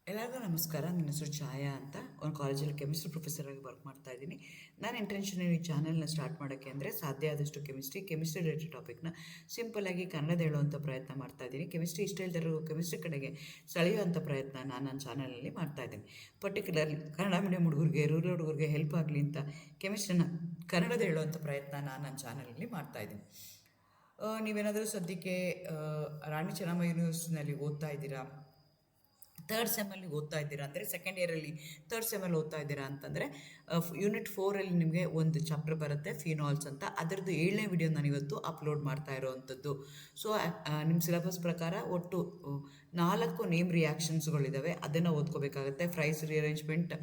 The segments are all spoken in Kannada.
ಎಲ್ಲರಿಗೂ ನಮಸ್ಕಾರ. ನನ್ನ ಹೆಸರು ಛಾಯಾ ಅಂತ. ಒಂದು ಕಾಲೇಜಲ್ಲಿ ಕೆಮಿಸ್ಟ್ರಿ ಪ್ರೊಫೆಸರ್ ಆಗಿ ವರ್ಕ್ ಮಾಡ್ತಾ ಇದ್ದೀನಿ. ನನ್ನ ಇಂಟೆನ್ಷನ್ ಈ ಚಾನಲ್ನ ಸ್ಟಾರ್ಟ್ ಮಾಡೋಕ್ಕೆ ಅಂದರೆ ಸಾಧ್ಯ ಆದಷ್ಟು ಕೆಮಿಸ್ಟ್ರಿ ರಿಲೇಟೆಡ್ ಟಾಪಿಕ್ನ ಸಿಂಪಲ್ಲಾಗಿ ಕನ್ನಡದ ಹೇಳುವಂಥ ಪ್ರಯತ್ನ ಮಾಡ್ತಾ ಇದ್ದೀನಿ. ಕೆಮಿಸ್ಟ್ರಿ ಇಷ್ಟ ಇಲ್ಲದಿರೋ ಕೆಮಿಸ್ಟ್ರಿ ಕಡೆಗೆ ಸೆಳೆಯುವಂಥ ಪ್ರಯತ್ನ ನಾನು ನನ್ನ ಚಾನಲಲ್ಲಿ ಮಾಡ್ತಾ ಇದ್ದೀನಿ. ಪರ್ಟಿಕ್ಯುಲರ್ಲಿ ಕನ್ನಡ ಮೀಡಿಯಂ ಹುಡುಗರಿಗೆ, ರೂರಲ್ ಹುಡುಗರಿಗೆ ಹೆಲ್ಪ್ ಆಗಲಿ ಅಂತ ಕೆಮಿಸ್ಟ್ರಿನ ಕನ್ನಡದ ಹೇಳುವಂಥ ಪ್ರಯತ್ನ ನಾನು ನನ್ನ ಚಾನಲಲ್ಲಿ ಮಾಡ್ತಾ ಇದ್ದೀನಿ. ನೀವೇನಾದರೂ ಸದ್ಯಕ್ಕೆ ರಾಣಿ ಚೆನ್ನಮ್ಮ ಯೂನಿವರ್ಸಿಟಿನಲ್ಲಿ ಓದ್ತಾ ಇದ್ದೀರಾ, ಥರ್ಡ್ ಸೆಮ್ಮಲ್ಲಿ ಓದ್ತಾ ಇದ್ದೀರಾ ಅಂದರೆ, ಸೆಕೆಂಡ್ ಇಯರಲ್ಲಿ ಥರ್ಡ್ ಸೆಮ್ಮಲ್ಲಿ ಓದ್ತಾ ಇದ್ದೀರಾ ಅಂತಂದರೆ, ಯೂನಿಟ್ 4ಅಲ್ಲಿ ನಿಮಗೆ ಒಂದು ಚಾಪ್ಟರ್ ಬರುತ್ತೆ, ಫಿನಾಲ್ಸ್ ಅಂತ. ಅದರದ್ದು 7ನೇ ವಿಡಿಯೋ ನಾನು ಇವತ್ತು ಅಪ್ಲೋಡ್ ಮಾಡ್ತಾ ಇರೋವಂಥದ್ದು. ಸೊ ನಿಮ್ಮ ಸಿಲೆಬಸ್ ಪ್ರಕಾರ ಒಟ್ಟು 4 ನೇಮ್ ರಿಯಾಕ್ಷನ್ಸ್ಗಳಿದ್ದಾವೆ, ಅದನ್ನು ಓದ್ಕೋಬೇಕಾಗತ್ತೆ. ಫ್ರೈಸ್ ರಿಅರೇಂಜ್ಮೆಂಟ್,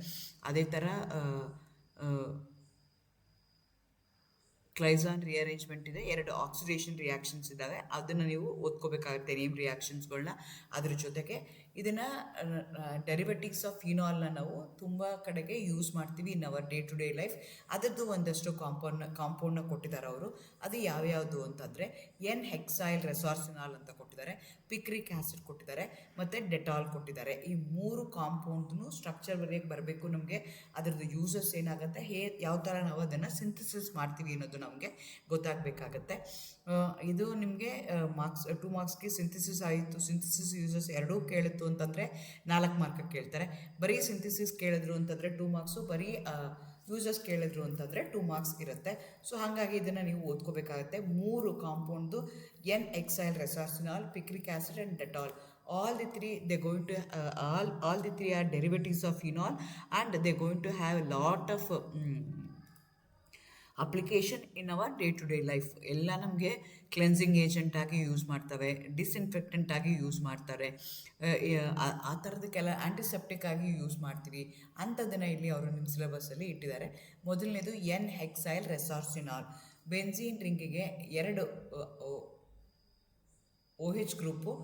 ಅದೇ ಥರ ಕ್ಲೈಸಾನ್ ರಿಅರೇಂಜ್ಮೆಂಟ್ ಇದೆ, 2 ಆಕ್ಸಿಡೇಷನ್ ರಿಯಾಕ್ಷನ್ಸ್ ಇದ್ದಾವೆ, ಅದನ್ನು ನೀವು ಓದ್ಕೋಬೇಕಾಗುತ್ತೆ ನೇಮ್ ರಿಯಾಕ್ಷನ್ಸ್ಗಳನ್ನ. ಅದ್ರ ಜೊತೆಗೆ ಇದನ್ನು ಡೆರಿವೇಟಿವ್ಸ್ ಆಫ್ ಫಿನಾಲ್ನ ನಾವು ತುಂಬ ಕಡೆಗೆ ಯೂಸ್ ಮಾಡ್ತೀವಿ in our day to day life. ಅದರದ್ದು ಒಂದಷ್ಟು ಕಾಂಪೌಂಡ್ನ ಕೊಟ್ಟಿದ್ದಾರೆ ಅವರು. ಅದು ಯಾವ್ಯಾವುದು ಅಂತಂದರೆ ಎನ್ ಹೆಕ್ಸೈಲ್ ರೆಸಾರ್ಸಿನಾಲ್ ಅಂತ ಕೊಟ್ಟಿದ್ದಾರೆ, ಪಿಕ್ರಿಕ್ ಆ್ಯಸಿಡ್ ಕೊಟ್ಟಿದ್ದಾರೆ, ಮತ್ತು ಡೆಟಾಲ್ ಕೊಟ್ಟಿದ್ದಾರೆ. ಈ 3 ಕಾಂಪೌಂಡ್ನು ಸ್ಟ್ರಕ್ಚರ್ ಬರೆಯೋಕ್ಕೆ ಬರಬೇಕು ನಮಗೆ. ಅದರದ್ದು ಯೂಸಸ್ ಏನಾಗುತ್ತೆ, ಯಾವ ಥರ ನಾವು ಅದನ್ನು ಸಿಂಥಸಿಸ್ ಮಾಡ್ತೀವಿ ಅನ್ನೋದು ನಮಗೆ ಗೊತ್ತಾಗಬೇಕಾಗತ್ತೆ. ಇದು ನಿಮಗೆ 2 ಮಾರ್ಕ್ಸ್ಗೆ ಸಿಂಥಸಿಸ್ ಆಯಿತು, ಸಿಂಥಸಿಸ್ ಯೂಸಸ್ ಎರಡೂ ಕೇಳಿತ್ತು ಅಂತಂದರೆ 4 ಮಾರ್ಕಿಗೆ ಕೇಳ್ತಾರೆ. ಬರೀ ಸಿಂಥಸಿಸ್ ಕೇಳಿದ್ರು ಅಂತಂದರೆ 2 ಮಾರ್ಕ್ಸು, ಬರೀ ಯೂಸಸ್ ಕೇಳಿದ್ರು ಅಂತಂದರೆ 2 ಮಾರ್ಕ್ಸ್ ಇರುತ್ತೆ. ಸೊ ಹಾಗಾಗಿ ಇದನ್ನು ನೀವು ಓದ್ಕೋಬೇಕಾಗತ್ತೆ. 3 ಕಾಂಪೌಂಡ್ದು N hexyl resorcinol, picric acid and Dettol. All the three are derivatives of phenol, and they're going to have a lot of application in our day to day life. ಎಲ್ಲ ನಮಗೆ ಕ್ಲೆನ್ಸಿಂಗ್ ಏಜೆಂಟಾಗಿ ಯೂಸ್ ಮಾಡ್ತವೆ, ಡಿಸ್ಇನ್ಫೆಕ್ಟೆಂಟಾಗಿ ಯೂಸ್ ಮಾಡ್ತಾರೆ, ಆ ಥರದಕ್ಕೆಲ್ಲ ಆ್ಯಂಟಿಸೆಪ್ಟಿಕ್ ಆಗಿ ಯೂಸ್ ಮಾಡ್ತೀವಿ. ಅಂಥದ್ದನ್ನು ಇಲ್ಲಿ ಅವರು ನಿಮ್ಮ ಸಿಲೆಬಸ್ಸಲ್ಲಿ ಇಟ್ಟಿದ್ದಾರೆ. ಮೊದಲನೇದು ಎನ್ ಹೆಕ್ಸೈಲ್ ರೆಸಾರ್ಸಿನಾಲ್. ಬೆನ್ಝೀನ್ ರಿಂಗಿಗೆ 2 OH ಗ್ರೂಪು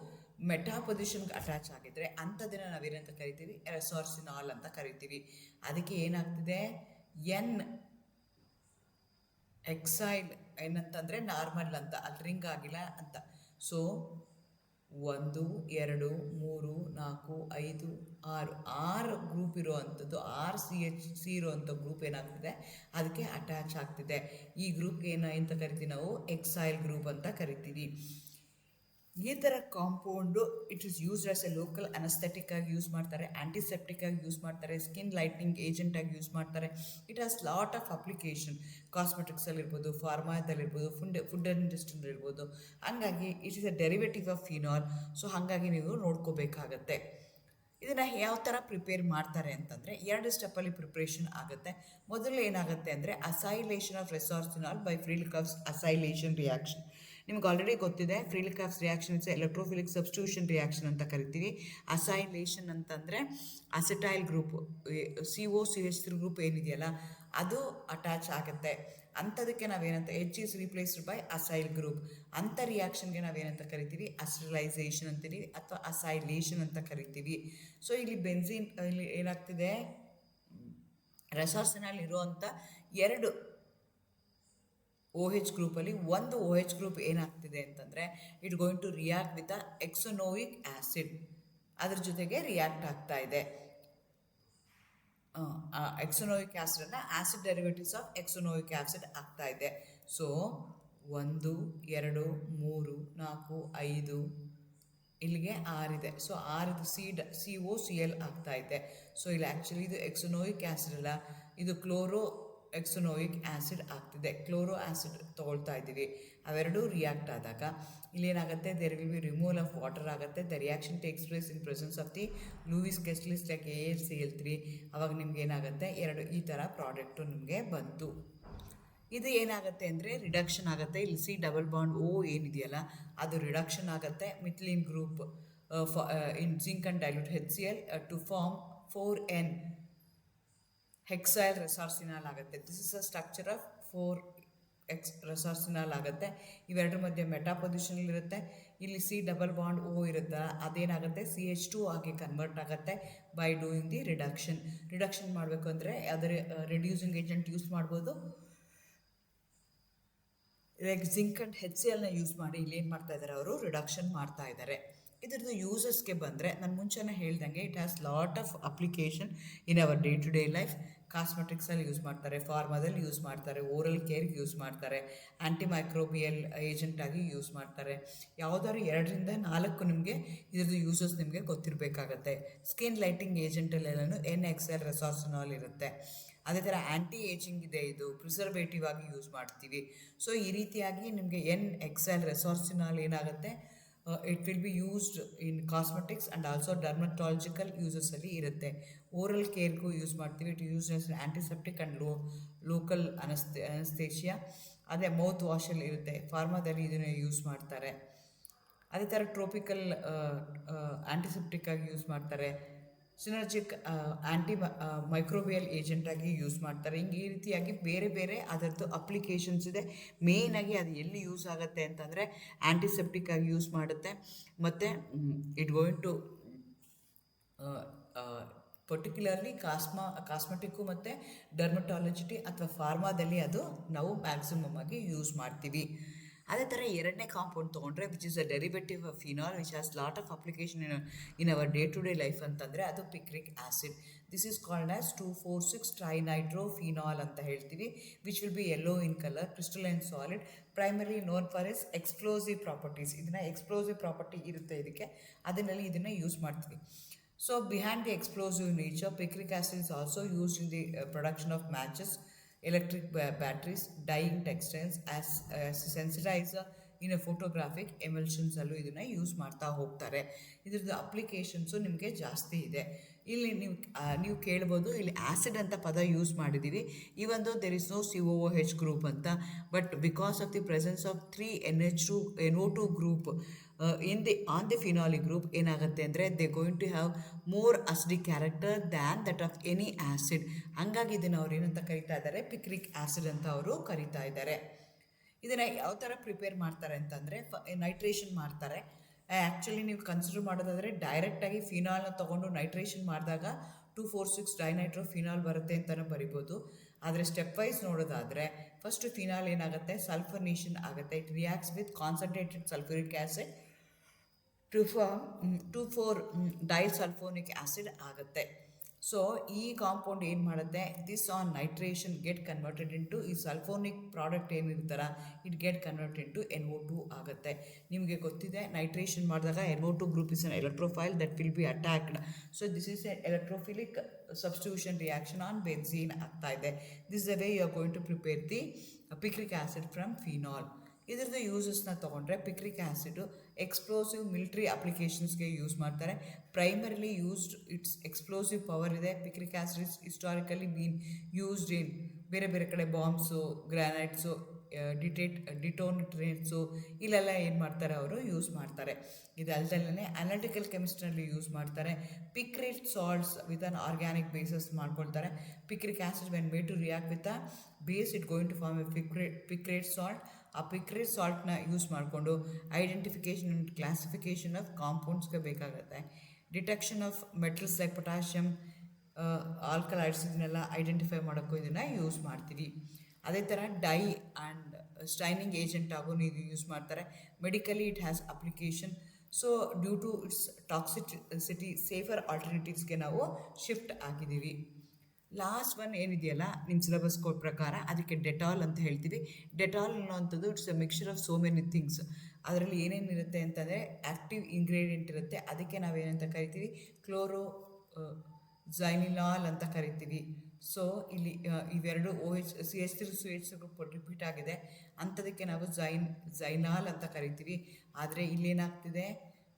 ಮೆಟಾ ಪೊಸಿಷನ್ಗೆ ಅಟ್ಯಾಚ್ ಆಗಿದ್ದರೆ ಅಂಥದ್ದನ್ನು ನಾವೇನಂತ ಕರಿತೀವಿ, ರೆಸಾರ್ಸಿನಾಲ್ ಅಂತ ಕರಿತೀವಿ. ಅದಕ್ಕೆ ಏನಾಗ್ತಿದೆ, ಎನ್ ಎಕ್ಸೈಲ್ ಏನಂತಂದರೆ ನಾರ್ಮಲ್ ಅಂತ, ಅಲ್ಲಿ ರಿಂಗ್ ಆಗಿಲ್ಲ ಅಂತ. ಸೊ 1 2 3 4 5 6 ಗ್ರೂಪ್ ಇರೋ ಅಂಥದ್ದು, 6 CH ಇರೋವಂಥ ಗ್ರೂಪ್ ಏನಾಗ್ತಿದೆ, ಅದಕ್ಕೆ ಅಟ್ಯಾಚ್ ಆಗ್ತಿದೆ. ಈ ಗ್ರೂಪ್ಗೆ ಏನು ಅಂತ ಕರಿತೀವಿ ನಾವು, ಎಕ್ಸೈಲ್ ಗ್ರೂಪ್ ಅಂತ ಕರಿತೀವಿ. ಈ ಥರ compound it is used as a local anaesthetic ಆಗಿ ಯೂಸ್ ಮಾಡ್ತಾರೆ, ಆ್ಯಂಟಿಸೆಪ್ಟಿಕ್ ಆಗಿ ಯೂಸ್ ಮಾಡ್ತಾರೆ, ಸ್ಕಿನ್ ಲೈಟ್ನಿಂಗ್ ಏಜೆಂಟಾಗಿ ಯೂಸ್ ಮಾಡ್ತಾರೆ. It has lot of application. ಕಾಸ್ಮೆಟಿಕ್ಸಲ್ಲಿರ್ಬೋದು, ಫಾರ್ಮಾದಲ್ಲಿರ್ಬೋದು, ಫುಡ್ ಇಂಡಸ್ಟ್ರಿಯಲ್ಲಿರ್ಬೋದು. ಹಾಗಾಗಿ it is a derivative of phenol. So ಹಾಗಾಗಿ ನೀವು ನೋಡ್ಕೋಬೇಕಾಗತ್ತೆ. ಇದನ್ನು ಯಾವ ಥರ ಪ್ರಿಪೇರ್ ಮಾಡ್ತಾರೆ ಅಂತಂದರೆ 2 ಸ್ಟೆಪ್ಪಲ್ಲಿ ಪ್ರಿಪ್ರೇಷನ್ ಆಗುತ್ತೆ. ಮೊದಲು ಏನಾಗುತ್ತೆ ಅಂದರೆ acylation of resorcinol by Friedel Crafts acylation reaction. ನಿಮ್ಗೆ ಆಲ್ರೆಡಿ ಗೊತ್ತಿದೆ, Friedel Crafts reaction it's electrophilic substitution reaction ಅಂತ ಕರಿತೀವಿ. ಅಸೈಲೇಷನ್ ಅಂತಂದರೆ ಅಸೆಟೈಲ್ ಗ್ರೂಪ್, COCH3 ಗ್ರೂಪ್ ಏನಿದೆಯಲ್ಲ ಅದು ಅಟ್ಯಾಚ್ ಆಗುತ್ತೆ. ಅಂಥದಕ್ಕೆ ನಾವೇನಂತ, H is replaced by acyl group. ಅಂಥ ರಿಯಾಕ್ಷನ್ಗೆ ನಾವೇನಂತ ಕರಿತೀವಿ, ಅಸಿಟಲೈಸೇಷನ್ ಅಂತೀವಿ ಅಥವಾ ಅಸೈಲೇಷನ್ ಅಂತ ಕರಿತೀವಿ. ಸೊ ಇಲ್ಲಿ ಬೆನ್ಝೀನ್ ಇಲ್ಲಿ ಏನಾಗ್ತಿದೆ, ರೆಸಾರ್ಸಿನಾಲ್ ಇರುವಂಥ 2 OH ಗ್ರೂಪಲ್ಲಿ ಒಂದು OH ಗ್ರೂಪ್ ಏನಾಗ್ತಿದೆ ಅಂತಂದರೆ, it going to react with hexanoic acid. ಅದ್ರ ಜೊತೆಗೆ ರಿಯಾಕ್ಟ್ ಆಗ್ತಾ ಇದೆ. ಎಕ್ಸೋನೋಯಿಕ್ ಆ್ಯಸಿಡನ್ನು acid derivatives of hexanoic acid ಆಗ್ತಾ ಇದೆ. ಸೊ 1 2 3 4 5 ಇಲ್ಲಿಗೆ 6 ಇದೆ. ಸೊ 6 COCl ಆಗ್ತಾ ಇದೆ. ಸೊ ಇಲ್ಲಿ ಆ್ಯಕ್ಚುಲಿ ಇದು ಎಕ್ಸೋನೋಯಿಕ್ ಆ್ಯಸಿಡ್ ಅಲ್ಲ, ಇದು ಕ್ಲೋರೋ ಎಕ್ಸೋನೋಯಿಕ್ ಆ್ಯಸಿಡ್ ಆಗ್ತಿದೆ. ಕ್ಲೋರೋ ಆ್ಯಸಿಡ್ ತೊಗೊಳ್ತಾ ಇದ್ದೀವಿ. ಅವೆರಡೂ ರಿಯಾಕ್ಟ್ ಆದಾಗ ಇಲ್ಲೇನಾಗುತ್ತೆ, there will be removal of water ಆಗುತ್ತೆ. The reaction takes place in presence of the Lewis guest list like AlCl3. ಅವಾಗ ನಿಮ್ಗೆ ಏನಾಗುತ್ತೆ, 2 ಈ ಥರ ಪ್ರಾಡಕ್ಟು ನಿಮಗೆ ಬಂತು. ಇದು ಏನಾಗುತ್ತೆ ಅಂದರೆ ರಿಡಕ್ಷನ್ ಆಗುತ್ತೆ. ಇಲ್ಲಿ C ಡಬಲ್ ಬಾಂಡ್ O ಏನಿದೆಯಲ್ಲ ಅದು ರಿಡಕ್ಷನ್ ಆಗುತ್ತೆ. Methylene group in zinc and dilute HCl to form 4N hexyl resorcinol ಆಗುತ್ತೆ. This is a structure of 4X resorcinol ಆಗುತ್ತೆ. ಇವೆರಡರ ಮಧ್ಯೆ ಮೆಟಾ ಪೊಸಿಷನಲ್ಲಿರುತ್ತೆ. ಇಲ್ಲಿ C ಡಬಲ್ ಬಾಂಡ್ O ಇರುತ್ತೆ, ಅದೇನಾಗುತ್ತೆ CH2 ಆಗಿ ಕನ್ವರ್ಟ್ ಆಗುತ್ತೆ ಬೈ ಡೂಯಿಂಗ್ ದಿ ರಿಡಕ್ಷನ್ ಮಾಡಬೇಕು ಅಂದರೆ ಅದರ ರಿಡ್ಯೂಸಿಂಗ್ ಏಜೆಂಟ್ ಯೂಸ್ ಮಾಡ್ಬೋದು. ಲೈಕ್ ಜಿಂಕ್ ಅಂಡ್ HClನ ಯೂಸ್ ಮಾಡಿ ಇಲ್ಲಿ ಏನು ಮಾಡ್ತಾ ಇದ್ದಾರೆ, ಅವರು ರಿಡಕ್ಷನ್ ಮಾಡ್ತಾ ಇದ್ದಾರೆ. ಇದ್ರದ್ದು ಯೂಸಸ್ಗೆ ಬಂದರೆ ನಾನು ಮುಂಚೆನೇ ಹೇಳ್ದಂಗೆ it has lot of application in our day to day life. ಕಾಸ್ಮೆಟಿಕ್ಸಲ್ಲಿ ಯೂಸ್ ಮಾಡ್ತಾರೆ, ಫಾರ್ಮಾದಲ್ಲಿ ಯೂಸ್ ಮಾಡ್ತಾರೆ, ಓರಲ್ ಕೇರ್ಗೆ ಯೂಸ್ ಮಾಡ್ತಾರೆ, ಆ್ಯಂಟಿಮೈಕ್ರೋಬಿಯಲ್ ಏಜೆಂಟಾಗಿ ಯೂಸ್ ಮಾಡ್ತಾರೆ. ಯಾವುದಾದ್ರು 2-4 ನಿಮಗೆ ಇದ್ರದ್ದು ಯೂಸಸ್ ನಿಮಗೆ ಗೊತ್ತಿರಬೇಕಾಗತ್ತೆ. ಸ್ಕಿನ್ ಲೈಟಿಂಗ್ ಏಜೆಂಟಲ್ಲೆಲ್ಲೂ NXL ರೆಸಾರ್ಸಿನಾಲ್ ಇರುತ್ತೆ. ಅದೇ ಥರ ಆ್ಯಂಟಿ ಏಜಿಂಗ್ ಇದೆ, ಇದು ಪ್ರಿಸರ್ವೇಟಿವ್ ಆಗಿ ಯೂಸ್ ಮಾಡ್ತೀವಿ. ಸೊ ಈ ರೀತಿಯಾಗಿ ನಿಮಗೆ NXL ರೆಸಾರ್ಸಿನಾಲ್ ಏನಾಗುತ್ತೆ, it will be used in cosmetics and also dermatological ಯೂಸಸಲ್ಲಿ ಇರುತ್ತೆ. ಓರಲ್ ಕೇರ್ಗೂ ಯೂಸ್ ಮಾಡ್ತೀವಿ. It use as antiseptic and local anaesthesia. ಅದೇ ಮೌತ್ ವಾಶಲ್ಲಿ ಇರುತ್ತೆ. ಫಾರ್ಮಾದಲ್ಲಿ ಇದನ್ನು ಯೂಸ್ ಮಾಡ್ತಾರೆ. ಅದೇ ಥರ ಟ್ರೋಪಿಕಲ್ ಆ್ಯಂಟಿಸೆಪ್ಟಿಕ್ ಆಗಿ ಯೂಸ್ ಮಾಡ್ತಾರೆ. ಸಿನರ್ಜಿಕ್ ಮೈಕ್ರೋಬಿಯಲ್ ಏಜೆಂಟಾಗಿ ಯೂಸ್ ಮಾಡ್ತಾರೆ. ಹಿಂಗೆ ಈ ರೀತಿಯಾಗಿ ಬೇರೆ ಬೇರೆ ಅದರದ್ದು ಅಪ್ಲಿಕೇಶನ್ಸ್ ಇದೆ. ಮೇಯ್ನಾಗಿ ಅದು ಎಲ್ಲಿ ಯೂಸ್ ಆಗುತ್ತೆ ಅಂತಂದರೆ ಆ್ಯಂಟಿಸೆಪ್ಟಿಕ್ ಆಗಿ ಯೂಸ್ ಮಾಡುತ್ತೆ. ಮತ್ತು ಇಟ್ ಗೋಯಿಂಗ್ ಟು ಪರ್ಟಿಕ್ಯುಲರ್ಲಿ ಕಾಸ್ಮೆಟಿಕ್ಕು ಮತ್ತು ಡರ್ಮಟಾಲಜಿಟಿ ಅಥವಾ ಫಾರ್ಮಾದಲ್ಲಿ ಅದು ನಾವು ಮ್ಯಾಕ್ಸಿಮಮ್ ಆಗಿ ಯೂಸ್ ಮಾಡ್ತೀವಿ. ಅದೇ ಥರ ಎರಡನೇ ಕಾಂಪೌಂಡ್ ತೊಗೊಂಡ್ರೆ which is a derivative of phenol which has lot of application in our day to day life ಅಂತಂದರೆ ಅದು picric acid. This is called as 2,4,6 trinitrophenol ಅಂತ ಹೇಳ್ತೀವಿ. Which will be yellow in colour, crystalline solid, primary known for is explosive properties. ಇದನ್ನು ಎಕ್ಸ್ಪ್ಲೋಸಿವ್ ಪ್ರಾಪರ್ಟಿ ಇರುತ್ತೆ ಇದಕ್ಕೆ, ಅದರಲ್ಲಿ ಇದನ್ನು ಯೂಸ್ ಮಾಡ್ತೀವಿ. So behind the explosive nature, picric acid is also used in the production of matches, electric batteries, dyeing textiles, as sensitizer in a photographic emulsions ಅಲ್ಲೂ ಇದನ್ನು ಯೂಸ್ ಮಾಡ್ತಾ ಹೋಗ್ತಾರೆ. ಇದ್ರದ್ದು ಅಪ್ಲಿಕೇಶನ್ಸು ನಿಮಗೆ ಜಾಸ್ತಿ ಇದೆ. ಇಲ್ಲಿ ನೀವು ಕೇಳ್ಬೋದು, ಇಲ್ಲಿ ಆ್ಯಸಿಡ್ ಅಂತ ಪದ ಯೂಸ್ ಮಾಡಿದ್ದೀವಿ. Even though there is no COOH group ಅಂತ, but because of the presence of 3NO2 group on the phenolic group ಏನಾಗುತ್ತೆ ಅಂದರೆ they going to have more acidic character than that of any acid. ಹಂಗಾಗಿ ಇದನ್ನು ಅವ್ರು ಏನಂತ ಕರಿತಾ ಇದ್ದಾರೆ, ಪಿಕ್ರಿಕ್ ಆ್ಯಸಿಡ್ ಅಂತ ಅವರು ಕರಿತಾ ಇದ್ದಾರೆ. ಇದನ್ನು ಯಾವ ಥರ ಪ್ರಿಪೇರ್ ಮಾಡ್ತಾರೆ ಅಂತಂದರೆ ನೈಟ್ರೇಷನ್ ಮಾಡ್ತಾರೆ. ಆ್ಯಕ್ಚುಲಿ ನೀವು ಕನ್ಸಿಡರ್ ಮಾಡೋದಾದರೆ ಡೈರೆಕ್ಟಾಗಿ ಫಿನಾಲ್ನ ತೊಗೊಂಡು ನೈಟ್ರೇಷನ್ ಮಾಡಿದಾಗ 2,4,6 ಡೈನೈಟ್ರೋಫಿನಾಲ್ ಬರುತ್ತೆ ಅಂತಲೂ ಬರಿಬೋದು. ಆದರೆ ಸ್ಟೆಪ್ ವೈಸ್ ನೋಡೋದಾದರೆ ಫಸ್ಟ್ ಫಿನಾಲ್ ಏನಾಗುತ್ತೆ, ಸಲ್ಫರ್ನೇಷನ್ ಆಗುತ್ತೆ. It reacts with concentrated sulphuric acid to form 2,4-ಡೈಸಲ್ಫೋನಿಕ್ ಆ್ಯಸಿಡ್ ಆಗುತ್ತೆ. ಸೊ ಈ ಕಾಂಪೌಂಡ್ ಏನು ಮಾಡುತ್ತೆ, this on nitration get converted into ಈ ಸಲ್ಫೋನಿಕ್ ಪ್ರಾಡಕ್ಟ್ ಏನಿರ್ತಾರ it get convert into NO2 ಆಗುತ್ತೆ. ನಿಮಗೆ ಗೊತ್ತಿದೆ, ನೈಟ್ರೇಷನ್ ಮಾಡಿದಾಗ NO2 group is an electrophile that will be attacked. So this is a electrophilic substitution reaction on benzene ಆಗ್ತಾ ಇದೆ. This the way you are going to prepare the picric acid from phenol. ಇದರದ್ದು ಯೂಸಸ್ನ ತೊಗೊಂಡ್ರೆ ಪಿಕ್ರಿಕ್ ಆ್ಯಸಿಡು ಎಕ್ಸ್ಪ್ಲೋಸಿವ್ ಮಿಲಿಟ್ರಿ ಅಪ್ಲಿಕೇಶನ್ಸ್ಗೆ ಯೂಸ್ ಮಾಡ್ತಾರೆ. Primarily used it's explosive power ಇದೆ. Picric acid is historically been used in ಬೇರೆ ಬೇರೆ ಕಡೆ ಬಾಂಬ್ಸು, ಗ್ರಾನೈಟ್ಸು, ಡಿಟೋನೇಟ್ರೇಟ್ಸು ಇಲ್ಲೆಲ್ಲ ಏನು ಮಾಡ್ತಾರೆ, ಅವರು ಯೂಸ್ ಮಾಡ್ತಾರೆ. ಇದಲ್ದಲ್ಲೇ ಅನಾಲಿಟಿಕಲ್ ಕೆಮಿಸ್ಟ್ರಿಯಲ್ಲಿ ಯೂಸ್ ಮಾಡ್ತಾರೆ. Picrate salts with an organic bases ಮಾಡ್ಕೊಳ್ತಾರೆ. Picric acid when made to react with a base it going to form a picrate salt. ಆ ಪಿಕ್ರೇಟ್ ಸಾಲ್ಟ್ನ ಯೂಸ್ ಮಾಡಿಕೊಂಡು ಐಡೆಂಟಿಫಿಕೇಷನ್ ಆ್ಯಂಡ್ ಕ್ಲಾಸಿಫಿಕೇಷನ್ ಆಫ್ ಕಾಂಪೌಂಡ್ಸ್ಗೆ ಬೇಕಾಗುತ್ತೆ. Detection of metals like potassium, alkaloids ಇದನ್ನೆಲ್ಲ ಐಡೆಂಟಿಫೈ ಮಾಡೋಕ್ಕೂ ಇದನ್ನು ಯೂಸ್ ಮಾಡ್ತೀವಿ. ಅದೇ ಥರ ಡೈ ಆ್ಯಂಡ್ ಸ್ಟೈನಿಂಗ್ ಏಜೆಂಟ್ ಆಗೋ ಇದು ಯೂಸ್ ಮಾಡ್ತಾರೆ. Medically it has application. So due to its toxicity safer ಆಲ್ಟರ್ನೇಟಿವ್ಸ್ಗೆ ನಾವು ಶಿಫ್ಟ್ ಆಗಿದ್ದೀವಿ. ಲಾಸ್ಟ್ ಒನ್ ಏನಿದೆಯಲ್ಲ ನಿಮ್ಮ ಸಿಲೆಬಸ್ ಕೋಡ್ ಪ್ರಕಾರ ಅದಕ್ಕೆ ಡೆಟಾಲ್ ಅಂತ ಹೇಳ್ತೀವಿ. ಡೆಟಾಲ್ ಅನ್ನೋವಂಥದ್ದು it's a mixture of so many things. ಅದರಲ್ಲಿ ಏನೇನಿರುತ್ತೆ ಅಂತಂದರೆ ಆ್ಯಕ್ಟಿವ್ ಇಂಗ್ರೀಡಿಯೆಂಟ್ ಇರುತ್ತೆ. ಅದಕ್ಕೆ ನಾವೇನಂತ ಕರಿತೀವಿ, ಕ್ಲೋರೋ ಝೈನಿಲಾಲ್ ಅಂತ ಕರಿತೀವಿ. ಸೊ ಇಲ್ಲಿ ಇವೆರಡು CH3 ಗ್ರೂಪ್ ರಿಪೀಟ್ ಆಗಿದೆ ಅಂಥದಕ್ಕೆ ನಾವು ಝೈನಾಲ್ ಅಂತ ಕರಿತೀವಿ. ಆದರೆ ಇಲ್ಲೇನಾಗ್ತಿದೆ,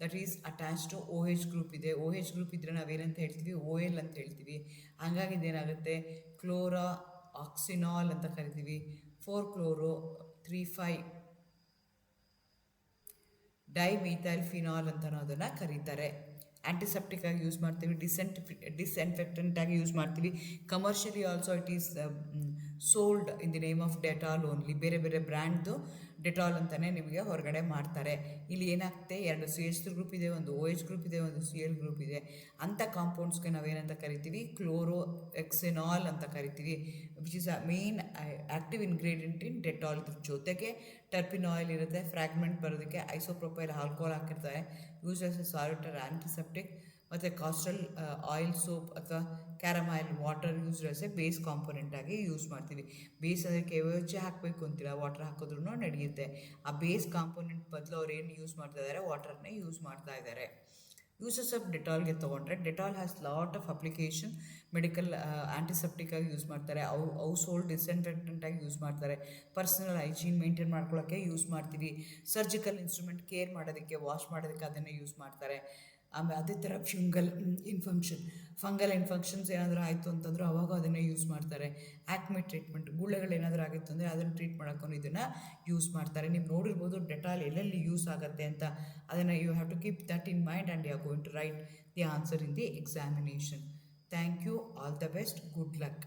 that is attach to OH group ಇದೆ. OH ಗ್ರೂಪ್ ಇದ್ದರೆ ನಾವೇನಂತ ಹೇಳ್ತೀವಿ, OL ಅಂತ ಹೇಳ್ತೀವಿ. ಹಂಗಾಗಿ ಇದೇನಾಗುತ್ತೆ, ಕ್ಲೋರಾ ಆಕ್ಸಿನಾಲ್ ಅಂತ ಕರಿತೀವಿ. 4-chloro-3,5 ಡೈಮಿಥೈಲ್ಫಿನಾಲ್ ಅಂತ ಅದನ್ನು ಕರೀತಾರೆ. ಆ್ಯಂಟಿಸೆಪ್ಟಿಕ್ ಆಗಿ ಯೂಸ್ ಮಾಡ್ತೀವಿ, ಡಿಸ್ಇನ್ಫೆಕ್ಟೆಂಟ್ ಆಗಿ ಯೂಸ್ ಮಾಡ್ತೀವಿ. Commercially also it is sold in the name of Dettol only. ಬೇರೆ ಬೇರೆ ಬ್ರ್ಯಾಂಡ್ದು ಡೆಟಾಲ್ ಅಂತಲೇ ನಿಮಗೆ ಹೊರಗಡೆ ಮಾಡ್ತಾರೆ. ಇಲ್ಲಿ ಏನಾಗುತ್ತೆ, 2 CH3 ಗ್ರೂಪ್ ಇದೆ, ಒಂದು OH ಗ್ರೂಪ್ ಇದೆ, ಒಂದು Cl ಗ್ರೂಪ್ ಇದೆ. ಅಂಥ ಕಾಂಪೌಂಡ್ಸ್ಗೆ ನಾವೇನಂತ ಕರಿತೀವಿ, ಕ್ಲೋರೋ ಎಕ್ಸೆನಾಲ್ ಅಂತ ಕರಿತೀವಿ, which is a main active ingredient in Dettol. ಇದ್ರ ಜೊತೆಗೆ ಟರ್ಪಿನ್ ಆಯಿಲ್ ಇರುತ್ತೆ, ಫ್ರ್ಯಾಗ್ಮೆಂಟ್ ಬರೋದಕ್ಕೆ ಐಸೋಪ್ರೊಪೈಲ್ ಆಲ್ಕೋಹಾಲ್ ಹಾಕಿರ್ತಾರೆ, ಯೂಸ್ ಆಸ್ ಎ ಸಾಲ್ಯುಟರ್ ಆ್ಯಂಟಿಸೆಪ್ಟಿಕ್. ಮತ್ತು ಕಾಸ್ಟ್ರಲ್ ಆಯಿಲ್ ಸೋಪ್ ಅಥವಾ caramel water use as a base ಕಾಂಪೊನೆಂಟಾಗಿ ಯೂಸ್ ಮಾಡ್ತೀವಿ. ಬೇಸ್ ಅದಕ್ಕೆ KOH ಹಾಕಬೇಕು ಅಂತಿಲ್ಲ, ವಾಟರ್ ಹಾಕಿದ್ರೂ ನಡೆಯುತ್ತೆ. ಆ ಬೇಸ್ ಕಾಂಪೊನೆಂಟ್ ಬದಲು ಅವ್ರು ಏನು ಯೂಸ್ ಮಾಡ್ತಾ ಇದ್ದಾರೆ, ವಾಟರ್ನೇ ಯೂಸ್ ಮಾಡ್ತಾ ಇದ್ದಾರೆ. ಯೂಸಸ್ ಆಫ್ ಡೆಟಾಲ್ಗೆ ತೊಗೊಂಡ್ರೆ, Dettol has lot of application. Medical ಆ್ಯಂಟಿಸೆಪ್ಟಿಕ್ಕಾಗಿ ಯೂಸ್ ಮಾಡ್ತಾರೆ, ಹೌಸ್ ಹೋಲ್ಡ್ ಡಿಸ್ಇನ್ಫೆಕ್ಟೆಂಟಾಗಿ ಯೂಸ್ ಮಾಡ್ತಾರೆ, ಪರ್ಸನಲ್ ಹೈಜೀನ್ ಮೇಂಟೈನ್ ಮಾಡ್ಕೊಳ್ಳೋಕ್ಕೆ ಯೂಸ್ ಮಾಡ್ತೀವಿ, ಸರ್ಜಿಕಲ್ ಇನ್ಸ್ಟ್ರೂಮೆಂಟ್ ಕೇರ್ ಮಾಡೋದಕ್ಕೆ, ವಾಶ್ ಮಾಡೋದಕ್ಕೆ ಅದನ್ನೇ ಯೂಸ್ ಮಾಡ್ತಾರೆ. ಆಮೇಲೆ ಅದೇ ಥರ ಫಂಗಲ್ ಇನ್ಫೆಕ್ಷನ್ಸ್ ಏನಾದರೂ ಆಯಿತು ಅಂತಂದ್ರೆ ಅವಾಗ ಅದನ್ನು ಯೂಸ್ ಮಾಡ್ತಾರೆ. ಆ್ಯಕ್ಮೆ ಟ್ರೀಟ್ಮೆಂಟ್, ಗುಳ್ಳೆಗಳು ಏನಾದರೂ ಆಗಿತ್ತು ಅಂದರೆ ಅದನ್ನು ಟ್ರೀಟ್ ಮಾಡೋಕ್ಕೂ ಇದನ್ನು ಯೂಸ್ ಮಾಡ್ತಾರೆ. ನೀವು ನೋಡಿರ್ಬೋದು ಡೆಟಾಲ್ ಎಲ್ಲೆಲ್ಲಿ ಯೂಸ್ ಆಗುತ್ತೆ ಅಂತ. ಅದನ್ನು you have to keep that in mind and you are going to write the answer in the examination. Thank you, all the best, good luck.